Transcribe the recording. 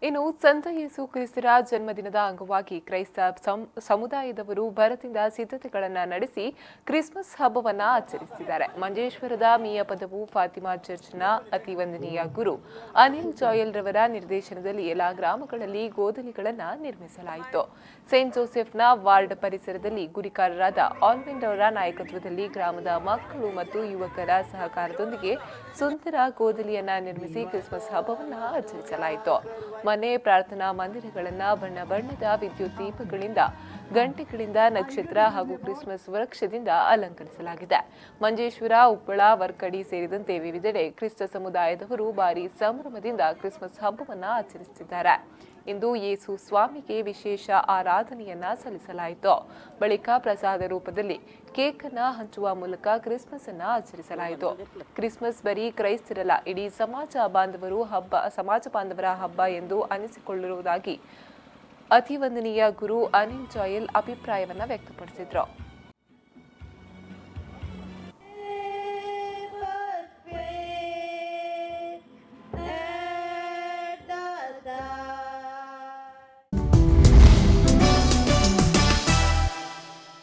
ಇನ್ನು ಸಂತ ಯೇಸು ಕ್ರಿಸ್ತರ ಜನ್ಮದಿನದ ಅಂಗವಾಗಿ ಕ್ರೈಸ್ತ ಸಮುದಾಯದವರು ಭರದಿಂದ ಸಿದ್ಧತೆಗಳನ್ನು ನಡೆಸಿ ಕ್ರಿಸ್ಮಸ್ ಹಬ್ಬವನ್ನು ಆಚರಿಸಿದ್ದಾರೆ. ಮಂಜೇಶ್ವರದ ಮಿಯ ಪದವು ಫಾತಿಮಾ ಚರ್ಚ್ನ ಅತಿವಂದನೀಯ ಗುರು ಅನಿಲ್ ಜಾಯಲ್ ರವರ ನಿರ್ದೇಶನದಲ್ಲಿ ಎಲ್ಲಾ ಗ್ರಾಮಗಳಲ್ಲಿ ಗೋದಲಿಗಳನ್ನು ನಿರ್ಮಿಸಲಾಯಿತು. ಸೇಂಟ್ ಜೋಸೆಫ್ನ ವಾರ್ಡ್ ಪರಿಸರದಲ್ಲಿ ಗುರಿಕಾರರಾದ ಆಲ್ವಿನ್ ಅವರ ನಾಯಕತ್ವದಲ್ಲಿ ಗ್ರಾಮದ ಮಕ್ಕಳು ಮತ್ತು ಯುವಕರ ಸಹಕಾರದೊಂದಿಗೆ ಸುಂದರ ಗೋದಲಿಯನ್ನ ನಿರ್ಮಿಸಿ ಕ್ರಿಸ್ಮಸ್ ಹಬ್ಬವನ್ನು ಆಚರಿಸಲಾಯಿತು. ಮನೆ ಪ್ರಾರ್ಥನಾ ಮಂದಿರಗಳನ್ನ ಬಣ್ಣ ಬಣ್ಣದ ವಿದ್ಯುತ್ ದೀಪಗಳಿಂದ, ಗಂಟೆಗಳಿಂದ, ನಕ್ಷತ್ರ ಹಾಗೂ ಕ್ರಿಸ್ಮಸ್ ವೃಕ್ಷದಿಂದ ಅಲಂಕರಿಸಲಾಗಿದೆ. ಮಂಜೇಶ್ವರ, ಉಪ್ಪಳ, ವರ್ಕಡಿ ಸೇರಿದಂತೆ ವಿವಿಧೆಡೆ ಕ್ರಿಸ್ತ ಸಮುದಾಯದವರು ಭಾರಿ ಸಂಭ್ರಮದಿಂದ ಕ್ರಿಸ್ಮಸ್ ಹಬ್ಬವನ್ನು ಆಚರಿಸುತ್ತಿದ್ದಾರೆ. ಇಂದು ಯೇಸು ಸ್ವಾಮಿಗೆ ವಿಶೇಷ ಆರಾಧನೆಯನ್ನ ಸಲ್ಲಿಸಲಾಯಿತು. ಬಳಿಕ ಪ್ರಸಾದ ರೂಪದಲ್ಲಿ ಕೇಕ್ ಅನ್ನ ಹಂಚುವ ಮೂಲಕ ಕ್ರಿಸ್ಮಸ್ ಅನ್ನ ಆಚರಿಸಲಾಯಿತು. ಕ್ರಿಸ್ಮಸ್ ಬರೀ ಕ್ರೈಸ್ತರಲ್ಲ, ಇಡೀ ಸಮಾಜ ಬಾಂಧವರ ಹಬ್ಬ ಎಂದು ಅನಿಸಿಕೊಳ್ಳುವುದಾಗಿ ಅತಿವಂದನೀಯ ಗುರು ಅನಿಲ್ ಜಾಯಲ್ ಅಭಿಪ್ರಾಯವನ್ನ ವ್ಯಕ್ತಪಡಿಸಿದ್ರು.